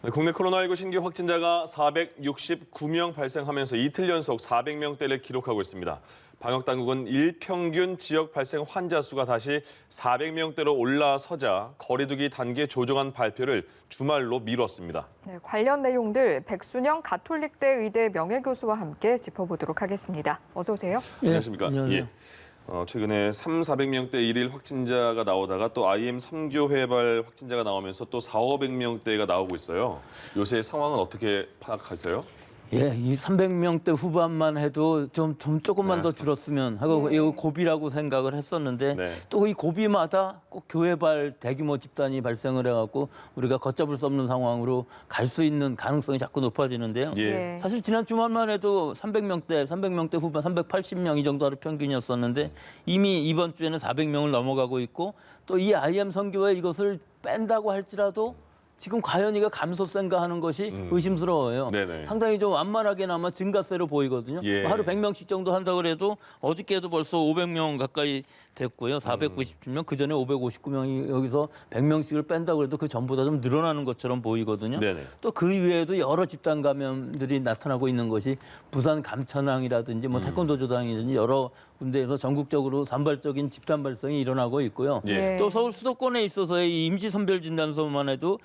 네, 국내 코로나19 신규 확진자가 469명 발생하면서 이틀 연속 400명대를 기록하고 있습니다. 방역당국은 일평균 지역 발생 환자 수가 다시 400명대로 올라서자 거리두기 단계 조정안 발표를 주말로 미뤘습니다. 네, 관련 내용들 백순영 가톨릭대 의대 명예교수와 함께 짚어보도록 하겠습니다. 어서 오세요. 안녕하십니까? 안녕하세요. 예. 최근에 400명대 일일 확진자가 나오다가 또 IM 3교회발 확진자가 나오면서 또 400~500명대가 나오고 있어요. 요새 상황은 어떻게 파악하세요? 예, 이 300명대 후반만 해도 좀 조금만 더 줄었으면 하고 이거 고비라고 생각을 했었는데 네. 또 이 고비마다 꼭 교회발 대규모 집단이 발생을 해갖고 우리가 걷잡을 수 없는 상황으로 갈 수 있는 가능성이 자꾸 높아지는데요. 예. 사실 지난 주말만 해도 300명대 후반 380명 이 정도 하루 평균이었었는데 이미 이번 주에는 400명을 넘어가고 있고 또 이 IM 선교회 이것을 뺀다고 할지라도 지금 과연 이가 감소세인가 하는 것이 의심스러워요. 네네. 상당히 좀 완만하게나마 증가세로 보이거든요. 예. 하루 100명씩 정도 한다고 해도 어저께도 벌써 500명 가까이 됐고요. 497명, 그전에 559명이 여기서 100명씩을 뺀다고 해도 그 전보다 좀 늘어나는 것처럼 보이거든요. 네네. 또 그 이외에도 여러 집단 감염들이 나타나고 있는 것이 부산 감천항이라든지 뭐 태권도조당이라든지 여러 군데에서 전국적으로 산발적인 집단 발생이 일어나고 있고요. 예. 또 서울 수도권에 있어서의 이 임시선별진단소만 해도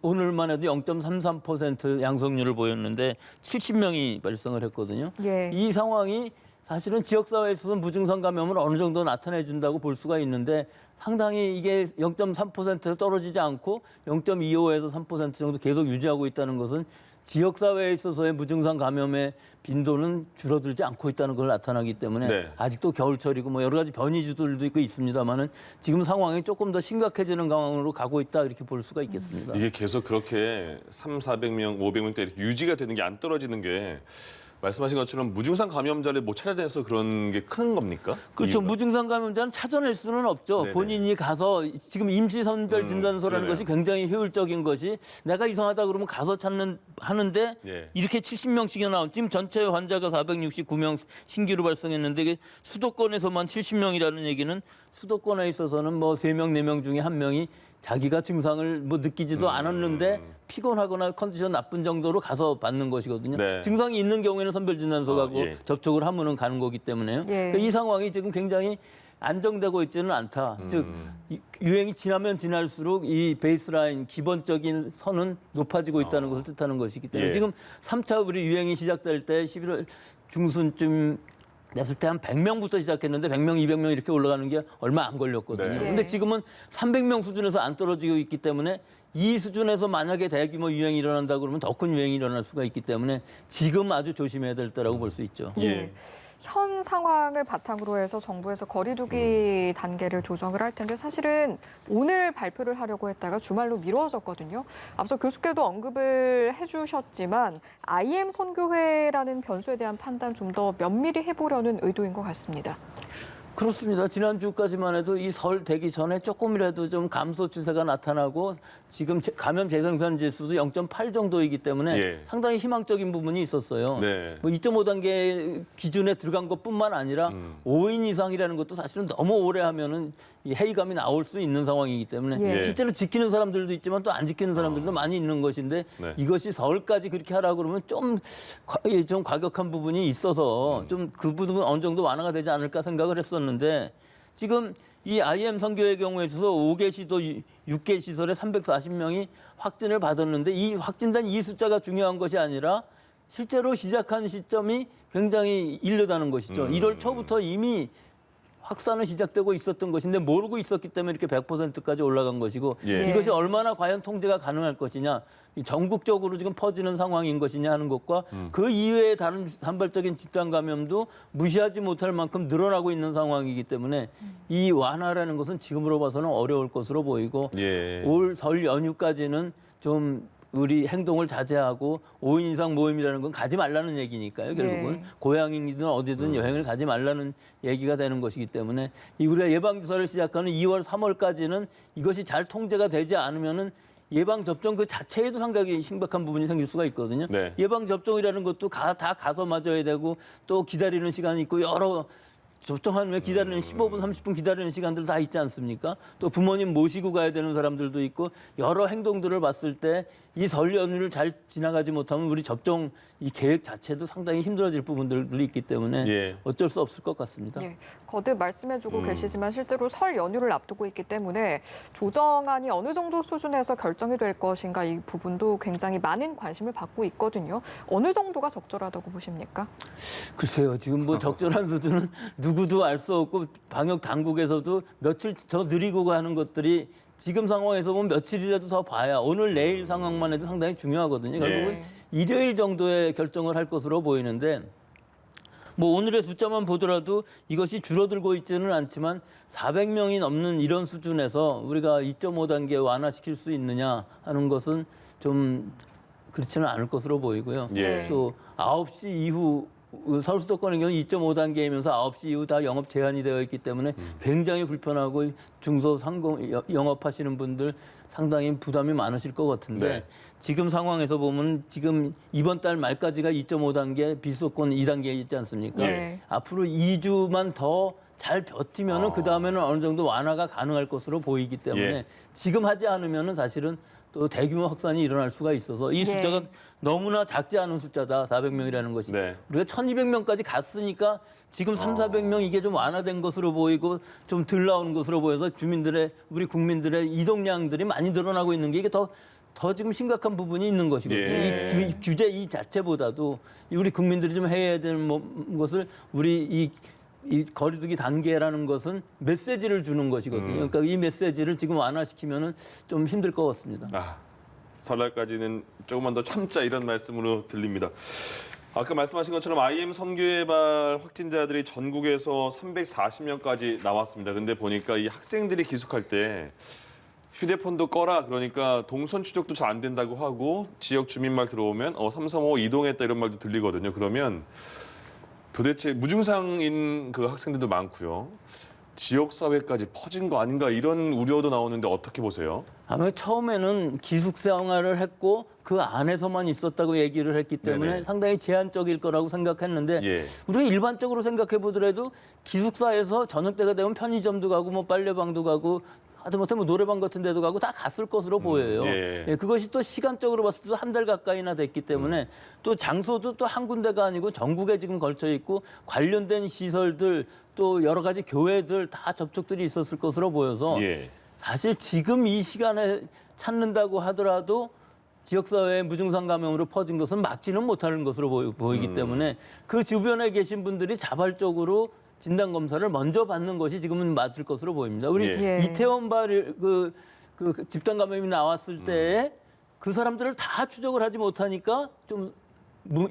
오늘만 해도 0.33% 양성률을 보였는데 70명이 발생을 했거든요. 예. 이 상황이 사실은 지역사회에 있어서 무증상 감염을 어느 정도 나타내준다고 볼 수가 있는데 상당히 이게 0.3%에서 떨어지지 않고 0.25에서 3% 정도 계속 유지하고 있다는 것은 지역사회에 있어서의 무증상 감염의 빈도는 줄어들지 않고 있다는 걸 나타나기 때문에 네. 아직도 겨울철이고 뭐 여러 가지 변이주들도 있고 있습니다만은 지금 상황이 조금 더 심각해지는 상황으로 가고 있다 이렇게 볼 수가 있겠습니다. 이게 계속 그렇게 400명, 500명대 이렇게 유지가 되는 게 안 떨어지는 게 말씀하신 것처럼 무증상 감염자를 못 찾아내서 그런 게 큰 겁니까? 그렇죠. 이유가? 무증상 감염자는 찾아낼 수는 없죠. 네네. 본인이 가서 지금 임시선별 진단소라는 그러네요. 것이 굉장히 효율적인 것이 내가 이상하다 그러면 가서 하는데 예. 이렇게 70명씩이나 나온 지금 전체 환자가 469명 신규로 발생했는데 이게 수도권에서만 70명이라는 얘기는 수도권에 있어서는 뭐 3명, 4명 중에 1명이 자기가 증상을 뭐 느끼지도 않았는데 피곤하거나 컨디션 나쁜 정도로 가서 받는 것이거든요. 네. 증상이 있는 경우에는 선별진단소 가고 예. 접촉을 하면은 가는 거기 때문에요. 예. 그러니까 이 상황이 지금 굉장히 안정되고 있지는 않다. 즉 유행이 지나면 지날수록 이 베이스라인 기본적인 선은 높아지고 있다는 것을 뜻하는 것이기 때문에 예. 지금 3차 우리 유행이 시작될 때 11월 중순쯤 됐을 때 한 100명부터 시작했는데 100명, 200명 이렇게 올라가는 게 얼마 안 걸렸거든요. 네. 근데 지금은 300명 수준에서 안 떨어지고 있기 때문에 이 수준에서 만약에 대규모 유행이 일어난다 그러면 더 큰 유행이 일어날 수가 있기 때문에 지금 아주 조심해야 될 때라고 볼 수 있죠. 예. 현 상황을 바탕으로 해서 정부에서 거리두기 단계를 조정을 할 텐데 사실은 오늘 발표를 하려고 했다가 주말로 미뤄졌거든요. 앞서 교수께도 언급을 해주셨지만 IM 선교회라는 변수에 대한 판단 좀 더 면밀히 해보려는 의도인 것 같습니다. 그렇습니다. 지난주까지만 해도 이 설 되기 전에 조금이라도 좀 감소 추세가 나타나고 지금 감염 재생산 지수도 0.8 정도이기 때문에 예. 상당히 희망적인 부분이 있었어요. 네. 뭐 2.5단계 기준에 들어간 것뿐만 아니라 5인 이상이라는 것도 사실은 너무 오래 하면은 이 해이감이 나올 수 있는 상황이기 때문에 예. 실제로 지키는 사람들도 있지만 또 안 지키는 사람들도 많이 있는 것인데 네. 이것이 설까지 그렇게 하라고 그러면 좀 과격한 부분이 있어서 좀 그 부분은 어느 정도 완화가 되지 않을까 생각을 했었는데 지금 이 IM 선교의 경우에 있어서 5개 시도 6개 시설에 340명이 확진을 받았는데 이 확진된 이 숫자가 중요한 것이 아니라 실제로 시작한 시점이 굉장히 이르다는 것이죠. 1월 초부터 이미 확산은 시작되고 있었던 것인데 모르고 있었기 때문에 이렇게 100%까지 올라간 것이고 예. 이것이 얼마나 과연 통제가 가능할 것이냐, 이 전국적으로 지금 퍼지는 상황인 것이냐 하는 것과 그 이외의 다른 산발적인 집단 감염도 무시하지 못할 만큼 늘어나고 있는 상황이기 때문에 이 완화라는 것은 지금으로 봐서는 어려울 것으로 보이고 예. 올 설 연휴까지는 좀 우리 행동을 자제하고 5인 이상 모임이라는 건 가지 말라는 얘기니까요. 결국은 네. 고향이든 어디든 여행을 가지 말라는 얘기가 되는 것이기 때문에 이 우리가 예방주사를 시작하는 2월, 3월까지는 이것이 잘 통제가 되지 않으면은 예방접종 그 자체에도 상당히 심각한 부분이 생길 수가 있거든요. 네. 예방접종이라는 것도 다 가서 맞아야 되고 또 기다리는 시간이 있고 여러 접종한 후에 기다리는 15분, 30분 기다리는 시간들 다 있지 않습니까? 또 부모님 모시고 가야 되는 사람들도 있고 여러 행동들을 봤을 때 이 설 연휴를 잘 지나가지 못하면 우리 접종 이 계획 자체도 상당히 힘들어질 부분들이 있기 때문에 예. 어쩔 수 없을 것 같습니다. 예, 거듭 말씀해주고 계시지만 실제로 설 연휴를 앞두고 있기 때문에 조정안이 어느 정도 수준에서 결정이 될 것인가 이 부분도 굉장히 많은 관심을 받고 있거든요. 어느 정도가 적절하다고 보십니까? 글쎄요, 지금 뭐 적절한 수준은 누구도 알 수 없고 방역 당국에서도 며칠 더 느리고 가는 것들이 지금 상황에서 보면 며칠이라도 더 봐야 오늘 내일 상황만 해도 상당히 중요하거든요. 결국은 일요일 정도에 결정을 할 것으로 보이는데 뭐 오늘의 숫자만 보더라도 이것이 줄어들고 있지는 않지만 400명이 넘는 이런 수준에서 우리가 2.5단계 완화시킬 수 있느냐 하는 것은 좀 그렇지는 않을 것으로 보이고요. 예. 또 9시 이후 서울 수도권의 경우 2.5단계이면서 9시 이후 다 영업 제한이 되어 있기 때문에 굉장히 불편하고 중소상공 영업하시는 분들 상당히 부담이 많으실 것 같은데 네. 지금 상황에서 보면 지금 이번 달 말까지가 2.5단계 비수도권 2단계에 있지 않습니까? 네. 앞으로 2주만 더 잘 버티면은 그 다음에는 어느 정도 완화가 가능할 것으로 보이기 때문에 예. 지금 하지 않으면은 사실은 또 대규모 확산이 일어날 수가 있어서 이 숫자가 너무나 작지 않은 숫자다 400명이라는 것이 네. 우리가 1,200명까지 갔으니까 지금 300~400명 이게 좀 완화된 것으로 보이고 좀 덜 나오는 것으로 보여서 주민들의 우리 국민들의 이동량들이 많이 늘어나고 있는 게 이게 더 지금 심각한 부분이 있는 것이거든요. 예. 이 규제 이 자체보다도 우리 국민들이 좀 해야 되는 것을 우리 이 거리두기 단계라는 것은 메시지를 주는 것이거든요. 그러니까 이 메시지를 지금 완화시키면은 좀 힘들 것 같습니다. 설날까지는 조금만 더 참자 이런 말씀으로 들립니다. 아까 말씀하신 것처럼 IM 선교회발 확진자들이 전국에서 340명까지 나왔습니다. 근데 보니까 이 학생들이 기숙할 때 휴대폰도 꺼라 그러니까 동선 추적도 잘 안 된다고 하고 지역 주민말 들어오면 335 이동했다 이런 말도 들리거든요. 그러면 도대체 무증상인 그 학생들도 많고요. 지역사회까지 퍼진 거 아닌가 이런 우려도 나오는데 어떻게 보세요? 아마 처음에는 기숙 생활을 했고 그 안에서만 있었다고 얘기를 했기 때문에 네네. 상당히 제한적일 거라고 생각했는데 예. 우리가 일반적으로 생각해 보더라도 기숙사에서 저녁 때가 되면 편의점도 가고 뭐 빨래방도 가고 하다못해 뭐 노래방 같은 데도 가고 다 갔을 것으로 보여요. 예. 그것이 또 시간적으로 봤을 때 한 달 가까이나 됐기 때문에 또 장소도 또 한 군데가 아니고 전국에 지금 걸쳐 있고 관련된 시설들 또 여러 가지 교회들 다 접촉들이 있었을 것으로 보여서 예. 사실 지금 이 시간에 찾는다고 하더라도 지역사회의 무증상 감염으로 퍼진 것은 막지는 못하는 것으로 보이기 때문에 그 주변에 계신 분들이 자발적으로 진단 검사를 먼저 받는 것이 지금은 맞을 것으로 보입니다. 우리 예. 이태원 발 그 집단 감염이 나왔을 때에 그 사람들을 다 추적을 하지 못하니까 좀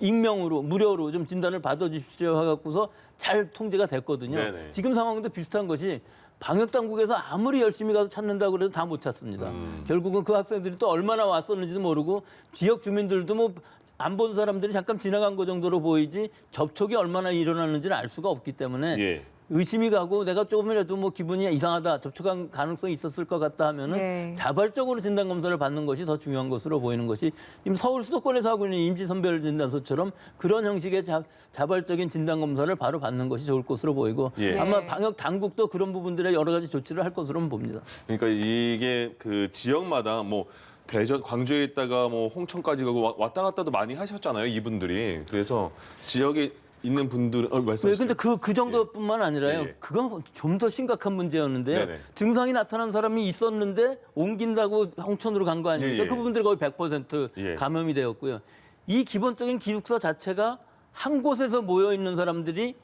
익명으로 무료로 좀 진단을 받아주십시오 하갖고서 잘 통제가 됐거든요. 네네. 지금 상황도 비슷한 것이 방역 당국에서 아무리 열심히 가서 찾는다고 그래도 다 못 찾습니다. 결국은 그 학생들이 또 얼마나 왔었는지도 모르고 지역 주민들도 뭐 안 본 사람들이 잠깐 지나간 거 정도로 보이지 접촉이 얼마나 일어났는지는 알 수가 없기 때문에 예. 의심이 가고 내가 조금이라도 뭐 기분이 이상하다 접촉한 가능성이 있었을 것 같다 하면은 네. 자발적으로 진단 검사를 받는 것이 더 중요한 것으로 보이는 것이 지금 서울 수도권에서 하고 있는 임시선별진단소처럼 그런 형식의 자발적인 진단 검사를 바로 받는 것이 좋을 것으로 보이고 예. 아마 네. 방역 당국도 그런 부분들에 여러 가지 조치를 할 것으로는 봅니다. 그러니까 이게 그 지역마다 뭐 대전, 광주에 있다가 뭐 홍천까지 가고 왔다 갔다도 많이 하셨잖아요, 이분들이. 그래서 지역에 있는 분들은 네, 말씀하시죠. 근데 그 정도뿐만 아니라요. 예. 그건 좀 더 심각한 문제였는데요. 네네. 증상이 나타난 사람이 있었는데 옮긴다고 홍천으로 간 거 아닙니까? 예, 예. 그 부분들이 거의 100% 예. 감염이 되었고요. 이 기본적인 기숙사 자체가 한 곳에서 모여 있는 사람들이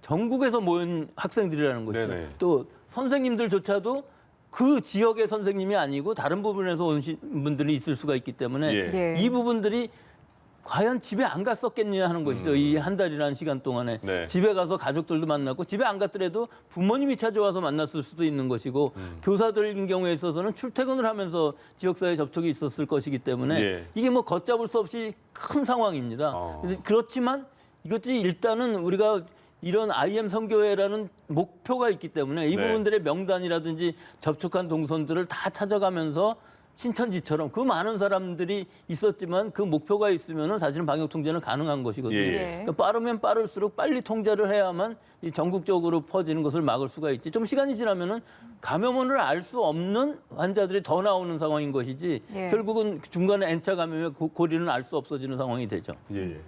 전국에서 모인 학생들이라는 것이죠. 네네. 또 선생님들조차도 그 지역의 선생님이 아니고 다른 부분에서 온 분들이 있을 수가 있기 때문에 예. 예. 이 부분들이 과연 집에 안 갔었겠냐 하는 것이죠. 이 한 달이라는 시간 동안에 네. 집에 가서 가족들도 만났고 집에 안 갔더라도 부모님이 찾아와서 만났을 수도 있는 것이고 교사들인 경우에 있어서는 출퇴근을 하면서 지역사회 접촉이 있었을 것이기 때문에 예. 이게 뭐 걷잡을 수 없이 큰 상황입니다. 근데 그렇지만 이것이 일단은 우리가 이런 IM 선교회라는 목표가 있기 때문에 이 네. 부분들의 명단이라든지 접촉한 동선들을 다 찾아가면서 신천지처럼 그 많은 사람들이 있었지만 그 목표가 있으면은 사실은 방역 통제는 가능한 것이거든요. 예. 그러니까 빠르면 빠를수록 빨리 통제를 해야만 이 전국적으로 퍼지는 것을 막을 수가 있지. 좀 시간이 지나면은 감염원을 알 수 없는 환자들이 더 나오는 상황인 것이지. 예. 결국은 중간에 N차 감염의 고리는 알 수 없어지는 상황이 되죠. 예.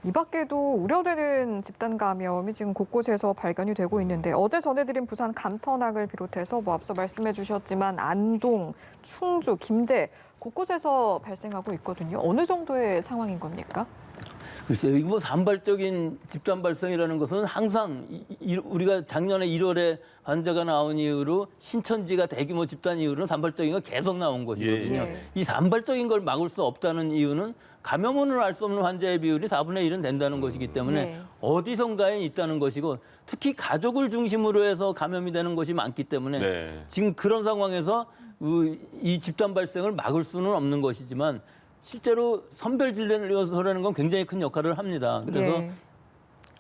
이 밖에도 우려되는 집단 감염이 지금 곳곳에서 발견이 되고 있는데 어제 전해드린 부산 감천항을 비롯해서 뭐 앞서 말씀해 주셨지만 안동, 충주, 김제 곳곳에서 발생하고 있거든요. 어느 정도의 상황인 겁니까? 글쎄요, 이거 뭐 산발적인 집단 발생이라는 것은 항상 우리가 작년에 1월에 환자가 나온 이후로 신천지가 대규모 집단 이후로는 산발적인 거 계속 나온 것이거든요. 예. 이 산발적인 걸 막을 수 없다는 이유는 감염원을 알 수 없는 환자의 비율이 4분의 1은 된다는 것이기 때문에 예. 어디선가에 있다는 것이고 특히 가족을 중심으로 해서 감염이 되는 것이 많기 때문에 네. 지금 그런 상황에서 이 집단 발생을 막을 수는 없는 것이지만 실제로 선별진료소라는 건 굉장히 큰 역할을 합니다. 그래서 예.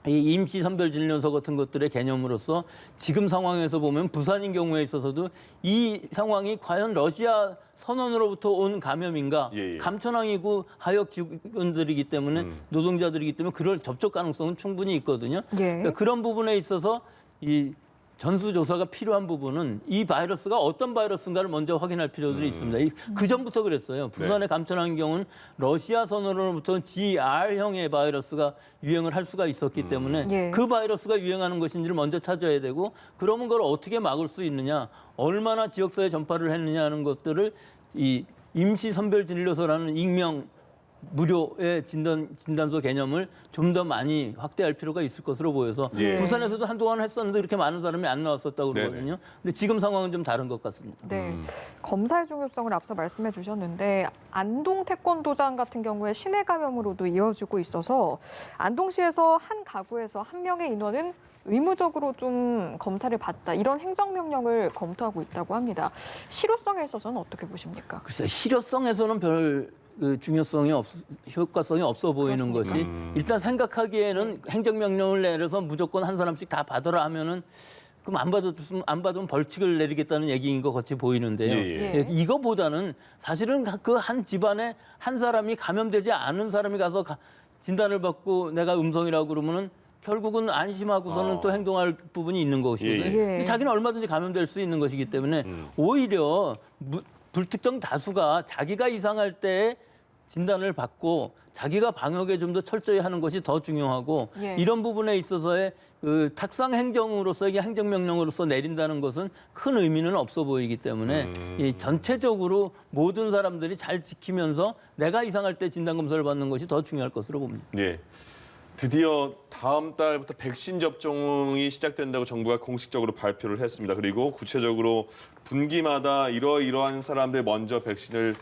이 임시 선별진료소 같은 것들의 개념으로서 지금 상황에서 보면 부산인 경우에 있어서도 이 상황이 과연 러시아 선원으로부터 온 감염인가? 예. 감천항이고 하역 직원들이기 때문에 노동자들이기 때문에 그럴 접촉 가능성은 충분히 있거든요. 예. 그러니까 그런 부분에 있어서 이 전수조사가 필요한 부분은 이 바이러스가 어떤 바이러스인가를 먼저 확인할 필요들이 있습니다. 그 전부터 그랬어요. 부산의 감천항 경우는 러시아 선원으로부터 GR형의 바이러스가 유행을 할 수가 있었기 때문에 예. 그 바이러스가 유행하는 것인지를 먼저 찾아야 되고 그러면 그걸 어떻게 막을 수 있느냐, 얼마나 지역사회에 전파를 했느냐 하는 것들을 이 임시선별진료소라는 익명 무료의 진단소 개념을 좀 더 많이 확대할 필요가 있을 것으로 보여서 예. 부산에서도 한동안 했었는데 그렇게 많은 사람이 안 나왔었다고 네네. 그러거든요. 근데 지금 상황은 좀 다른 것 같습니다. 네, 검사의 중요성을 앞서 말씀해 주셨는데 안동 태권도장 같은 경우에 신뢰 감염으로도 이어지고 있어서 안동시에서 한 가구에서 한 명의 인원은 의무적으로 좀 검사를 받자 이런 행정명령을 검토하고 있다고 합니다. 실효성에 있어서는 어떻게 보십니까? 글쎄 실효성에서는 별 중요성이 효과성이 없어 보이는 것이 일단 생각하기에는 행정명령을 내려서 무조건 한 사람씩 다 받아라 하면은 그럼 안 받으면 벌칙을 내리겠다는 얘기인 것 같이 보이는데요. 예. 이거보다는 사실은 그 한 집안에 한 사람이 감염되지 않은 사람이 가서 진단을 받고 내가 음성이라고 그러면은 결국은 안심하고서는 또 행동할 부분이 있는 것이거든요. 예. 근데 자기는 얼마든지 감염될 수 있는 것이기 때문에 오히려 불특정 다수가 자기가 이상할 때 진단을 받고 자기가 방역에 좀 더 철저히 하는 것이 더 중요하고 예. 이런 부분에 있어서의 그 탁상 행정으로서 이게 행정명령으로서 내린다는 것은 큰 의미는 없어 보이기 때문에 이 전체적으로 모든 사람들이 잘 지키면서 내가 이상할 때 진단검사를 받는 것이 더 중요할 것으로 봅니다. 예. 드디어 다음 달부터 백신 접종이 시작된다고 정부가 공식적으로 발표를 했습니다. 그리고 구체적으로 분기마다 이러한 사람들 먼저 백신을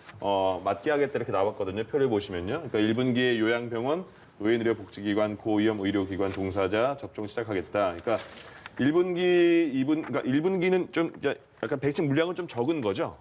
맞게 하겠다 이렇게 나왔거든요. 표를 보시면요. 그러니까 1분기에 요양병원, 노인의료복지기관, 고위험 의료기관 종사자 접종 시작하겠다. 그러니까 1분기는 좀 약간 백신 물량은 좀 적은 거죠?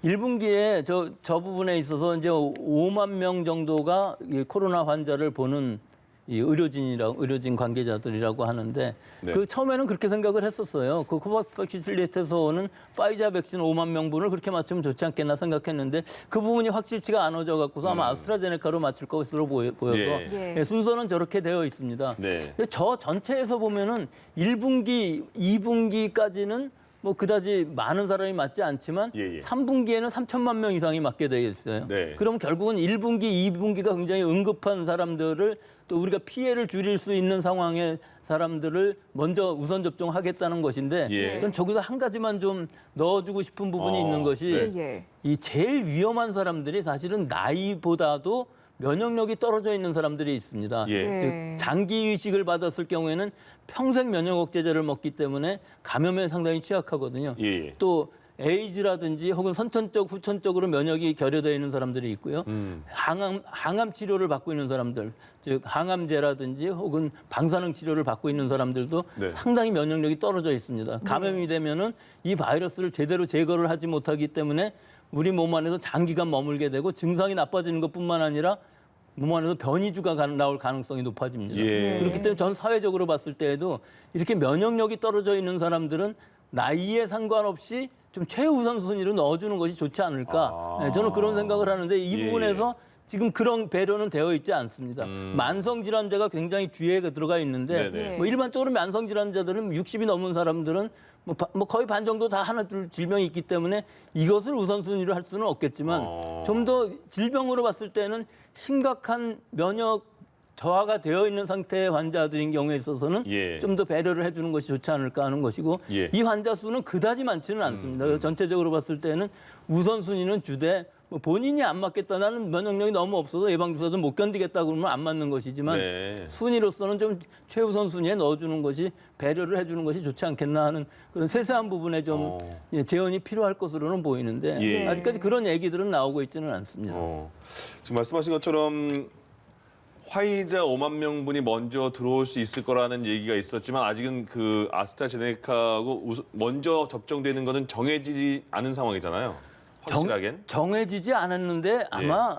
1분기에 저 부분에 있어서 이제 5만 명 정도가 이 코로나 환자를 보는 이 의료진 관계자들이라고 하는데 네. 그 처음에는 그렇게 생각을 했었어요. 그 코박스 패시리티에서 오는 파이자 백신 5만 명분을 그렇게 맞추면 좋지 않겠나 생각했는데 그 부분이 확실치가 않아져 갖고서 아마 아스트라제네카로 맞출 것으로 보여서 예. 예. 순서는 저렇게 되어 있습니다. 네. 근데 저 전체에서 보면은 1분기, 2분기까지는 뭐 그다지 많은 사람이 맞지 않지만 예. 3분기에는 3천만 명 이상이 맞게 되어 있어요. 네. 그럼 결국은 1분기, 2분기가 굉장히 응급한 사람들을 또 우리가 피해를 줄일 수 있는 상황의 사람들을 먼저 우선 접종하겠다는 것인데 예. 저는 저기서 한 가지만 좀 넣어주고 싶은 부분이 있는 것이 네. 예. 이 제일 위험한 사람들이 사실은 나이보다도 면역력이 떨어져 있는 사람들이 있습니다. 예. 예. 즉 장기 이식을 받았을 경우에는 평생 면역 억제제를 먹기 때문에 감염에 상당히 취약하거든요. 예. 또 에이즈라든지 혹은 선천적, 후천적으로 면역이 결여되어 있는 사람들이 있고요. 항암 치료를 받고 있는 사람들, 즉 항암제라든지 혹은 방사능 치료를 받고 있는 사람들도 네. 상당히 면역력이 떨어져 있습니다. 감염이 되면은 이 바이러스를 제대로 제거를 하지 못하기 때문에 우리 몸 안에서 장기간 머물게 되고 증상이 나빠지는 것뿐만 아니라 몸 안에서 변이주가 나올 가능성이 높아집니다. 예. 그렇기 때문에 전 사회적으로 봤을 때에도 이렇게 면역력이 떨어져 있는 사람들은 나이에 상관없이 좀 최우선 순위로 넣어주는 것이 좋지 않을까. 네, 저는 그런 생각을 하는데 이 예, 부분에서 지금 그런 배려는 되어 있지 않습니다. 만성 질환자가 굉장히 뒤에 들어가 있는데 네네. 뭐 일반적으로 만성 질환자들은 60이 넘은 사람들은 뭐 거의 반 정도 다 하나 둘 질병이 있기 때문에 이것을 우선순위로 할 수는 없겠지만 좀 더 질병으로 봤을 때는 심각한 면역 저하가 되어 있는 상태의 환자들인 경우에 있어서는 예. 좀 더 배려를 해주는 것이 좋지 않을까 하는 것이고 예. 이 환자 수는 그다지 많지는 않습니다. 그래서 전체적으로 봤을 때는 우선순위는 주되 뭐 본인이 안 맞겠다 나는 면역력이 너무 없어서 예방주사도 못 견디겠다 그러면 안 맞는 것이지만 네. 순위로서는 좀 최우선 순위에 넣어주는 것이 배려를 해주는 것이 좋지 않겠나 하는 그런 세세한 부분에 좀 재원이 필요할 것으로는 보이는데 예. 아직까지 그런 얘기들은 나오고 있지는 않습니다. 지금 말씀하신 것처럼 화이자 5만 명분이 먼저 들어올 수 있을 거라는 얘기가 있었지만 아직은 그 아스트라제네카하고 먼저 접종되는 거는 정해지지 않은 상황이잖아요. 확실하겐. 정해지지 않았는데 아마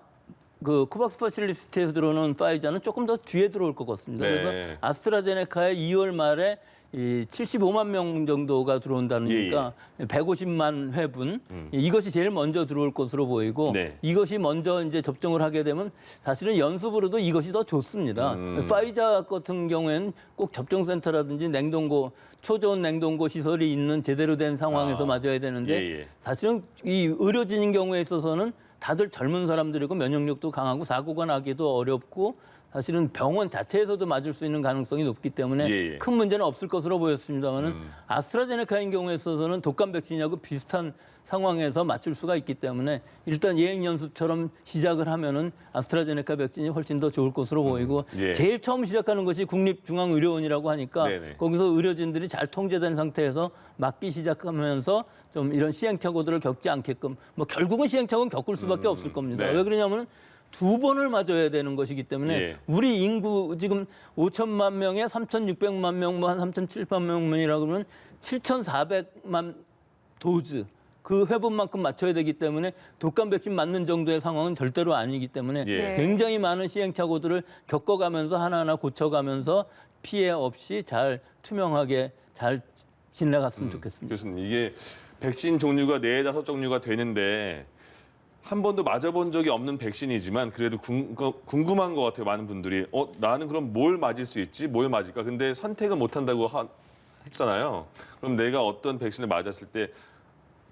그 코박스 퍼실리스트에서 들어오는 파이자는 조금 더 뒤에 들어올 것 같습니다. 네. 그래서 아스트라제네카의 2월 말에 이 75만 명 정도가 들어온다니까 150만 회분 이것이 제일 먼저 들어올 것으로 보이고 네. 이것이 먼저 이제 접종을 하게 되면 사실은 연습으로도 이것이 더 좋습니다. 파이자 같은 경우에는 꼭 접종센터라든지 냉동고 초저온 냉동고 시설이 있는 제대로 된 상황에서 맞아야 되는데 사실은 이 의료진인 경우에 있어서는 다들 젊은 사람들이고 면역력도 강하고 사고가 나기도 어렵고 사실은 병원 자체에서도 맞을 수 있는 가능성이 높기 때문에 큰 문제는 없을 것으로 보였습니다만은 아스트라제네카인 경우에 있어서는 독감 백신하고 비슷한 상황에서 맞출 수가 있기 때문에 일단 예행 연습처럼 시작을 하면은 아스트라제네카 백신이 훨씬 더 좋을 것으로 보이고 제일 처음 시작하는 것이 국립중앙의료원이라고 하니까 거기서 의료진들이 잘 통제된 상태에서 맞기 시작하면서 좀 이런 시행착오들을 겪지 않게끔 뭐 결국은 시행착오는 겪을 수밖에 없을 겁니다. 왜 그러냐면은 두 번을 맞아야 되는 것이기 때문에 우리 인구 지금 5천만 명에 3,600만 명, 뭐 한 3,700만 명이라고 그러면 7,400만 도즈 그 회분만큼 맞춰야 되기 때문에 독감 백신 맞는 정도의 상황은 절대로 아니기 때문에 굉장히 많은 시행착오들을 겪어가면서 하나하나 고쳐가면서 피해 없이 잘 투명하게 잘 지나갔으면 좋겠습니다. 교수님, 이게 백신 종류가 4-5종류가 되는데 한 번도 맞아본 적이 없는 백신이지만 그래도 궁금한 것 같아요. 많은 분들이 나는 그럼 뭘 맞을 수 있지? 뭘 맞을까? 근데 선택을 못 한다고 했잖아요. 그럼 내가 어떤 백신을 맞았을 때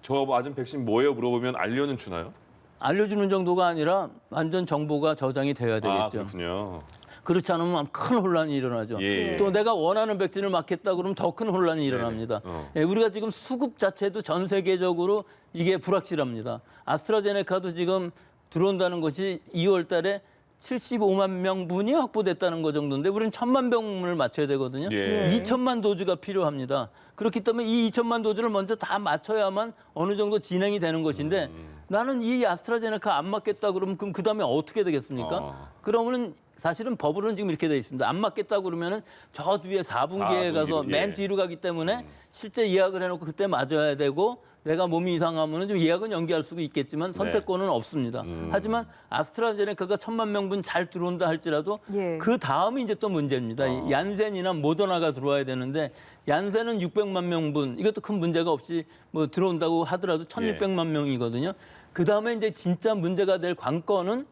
저 맞은 백신 뭐예요? 물어보면 알려는 주나요? 알려주는 정도가 아니라 완전 정보가 저장이 돼야 되겠죠. 그렇군요. 그렇지 않으면 큰 혼란이 일어나죠. 또 내가 원하는 백신을 맞겠다 그러면 더 큰 혼란이 일어납니다. 우리가 지금 수급 자체도 전 세계적으로 이게 불확실합니다. 아스트라제네카도 지금 들어온다는 것이 2월 달에 75만 명분이 확보됐다는 거 정도인데 우리는 1,000만 병을 맞춰야 되거든요. 2천만 도즈가 필요합니다. 그렇기 때문에 이 2천만 도즈를 먼저 다 맞춰야만 어느 정도 진행이 되는 것인데 나는 이 아스트라제네카 안 맞겠다 그러면 그럼 그다음에 어떻게 되겠습니까? 그러면은 사실은 법으로는 지금 이렇게 돼 있습니다. 안 맞겠다 그러면은 저 뒤에 4분기에 가서 맨 뒤로 가기 때문에 실제 예약을 해놓고 그때 맞아야 되고 내가 몸이 이상하면은 좀 예약은 연기할 수가 있겠지만 선택권은 없습니다. 하지만 아스트라제네카가 1,000만 명분 잘 들어온다 할지라도 그 다음이 이제 또 문제입니다. 얀센이나 모더나가 들어와야 되는데 얀센은 600만 명분 이것도 큰 문제가 없이 뭐 들어온다고 하더라도 1,600만 명이거든요. 그 다음에 이제 진짜 문제가 될 관건은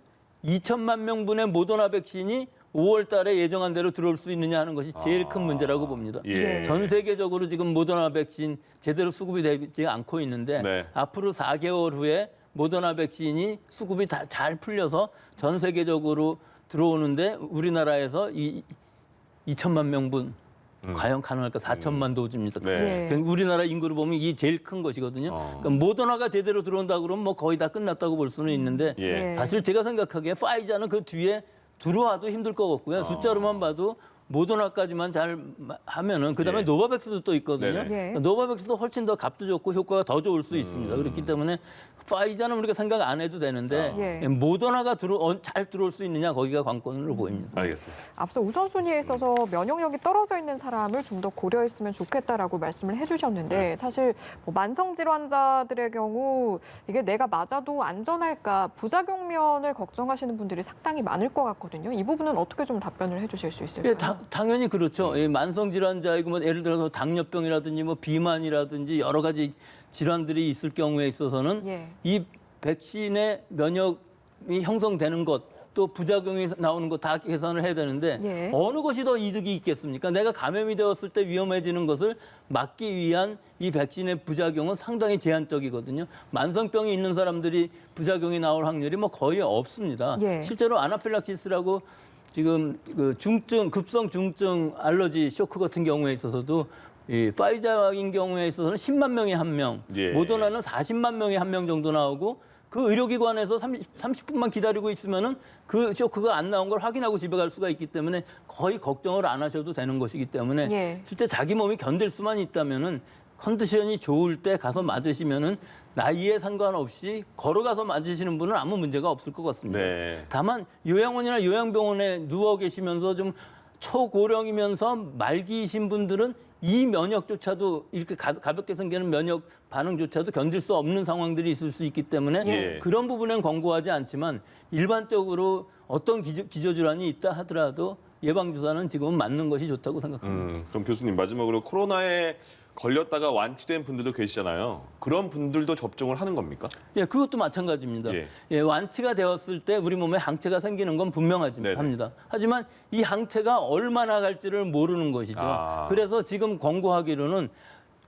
2천만 명분의 모더나 백신이 5월 달에 예정한 대로 들어올 수 있느냐 하는 것이 제일 큰 문제라고 봅니다. 전 세계적으로 지금 모더나 백신 제대로 수급이 되지 않고 있는데 앞으로 4개월 후에 모더나 백신이 수급이 다 잘 풀려서 전 세계적으로 들어오는데 우리나라에서 2천만 명분 과연 가능할까? 4천만 도즈입니다. 우리나라 인구로 보면 이게 제일 큰 것이거든요. 그러니까 모더나가 제대로 들어온다 그러면 뭐 거의 다 끝났다고 볼 수는 있는데 사실 제가 생각하기에 파이자는 그 뒤에 들어와도 힘들 것 같고요. 숫자로만 봐도 모더나까지만 잘 하면은 그다음에 노바백스도 또 있거든요. 노바백스도 훨씬 더 값도 좋고 효과가 더 좋을 수 있습니다. 그렇기 때문에 파이자는 우리가 생각 안 해도 되는데 모더나가 잘 들어올 수 있느냐 거기가 관건으로 보입니다. 알겠습니다. 앞서 우선순위에 있어서 면역력이 떨어져 있는 사람을 좀 더 고려했으면 좋겠다라고 말씀을 해주셨는데 사실 뭐 만성질환자들의 경우 이게 내가 맞아도 안전할까 부작용 면을 걱정하시는 분들이 상당히 많을 것 같거든요. 이 부분은 어떻게 좀 답변을 해주실 수 있을까요? 당연히 그렇죠. 이 만성 질환자이고 뭐 예를 들어서 당뇨병이라든지 뭐 비만이라든지 여러 가지 질환들이 있을 경우에 있어서는 예. 이 백신의 면역이 형성되는 것, 또 부작용이 나오는 거 다 계산을 해야 되는데 예. 어느 것이 더 이득이 있겠습니까? 내가 감염이 되었을 때 위험해지는 것을 막기 위한 이 백신의 부작용은 상당히 제한적이거든요. 만성병이 있는 사람들이 부작용이 나올 확률이 뭐 거의 없습니다. 예. 실제로 아나필락시스라고 지금 그 급성 중증 알러지 쇼크 같은 경우에 있어서도 이 파이자인 경우에 있어서는 10만 명에 한 명, 예. 모더나는 40만 명에 한 명 정도 나오고 그 의료기관에서 30분만 기다리고 있으면은 그 쇼크가 안 나온 걸 확인하고 집에 갈 수가 있기 때문에 거의 걱정을 안 하셔도 되는 것이기 때문에 예. 실제 자기 몸이 견딜 수만 있다면은 컨디션이 좋을 때 가서 맞으시면은 나이에 상관없이 걸어가서 맞으시는 분은 아무 문제가 없을 것 같습니다. 네. 다만 요양원이나 요양병원에 누워 계시면서 좀 초고령이면서 말기이신 분들은 이 면역조차도 이렇게 가볍게 생기는 면역 반응조차도 견딜 수 없는 상황들이 있을 수 있기 때문에 예. 그런 부분은 권고하지 않지만 일반적으로 어떤 기저질환이 있다 하더라도 예방주사는 지금은 맞는 것이 좋다고 생각합니다. 그럼 교수님 마지막으로 코로나에 걸렸다가 완치된 분들도 계시잖아요. 그런 분들도 접종을 하는 겁니까? 예, 그것도 마찬가지입니다. 예. 예, 완치가 되었을 때 우리 몸에 항체가 생기는 건 분명합니다. 네네. 하지만 이 항체가 얼마나 갈지를 모르는 것이죠. 아. 그래서 지금 권고하기로는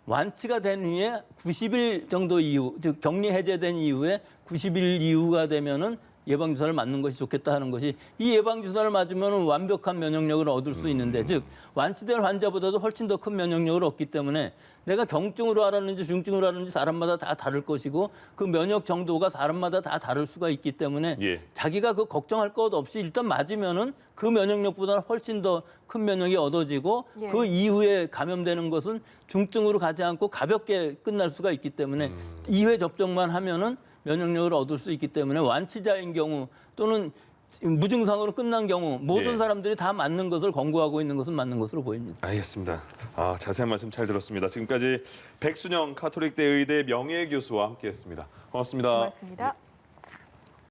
완치가 된 후에 90일 정도 이후, 즉 격리 해제된 이후에 90일 이후가 되면은 예방주사를 맞는 것이 좋겠다 하는 것이 이 예방주사를 맞으면 완벽한 면역력을 얻을 수 있는데 즉 완치된 환자보다도 훨씬 더 큰 면역력을 얻기 때문에 내가 경증으로 알았는지 중증으로 알았는지 사람마다 다 다를 것이고 그 면역 정도가 사람마다 다 다를 수가 있기 때문에 예. 자기가 그 걱정할 것 없이 일단 맞으면은 그 면역력보다 훨씬 더 큰 면역이 얻어지고 예. 그 이후에 감염되는 것은 중증으로 가지 않고 가볍게 끝날 수가 있기 때문에 2회 접종만 하면은 면역력을 얻을 수 있기 때문에 완치자인 경우 또는 무증상으로 끝난 경우 모든 예. 사람들이 다 맞는 것을 권고하고 있는 것은 맞는 것으로 보입니다. 알겠습니다. 자세한 말씀 잘 들었습니다. 지금까지 백순영 카톨릭대 의대 명예교수와 함께했습니다. 고맙습니다. 고맙습니다.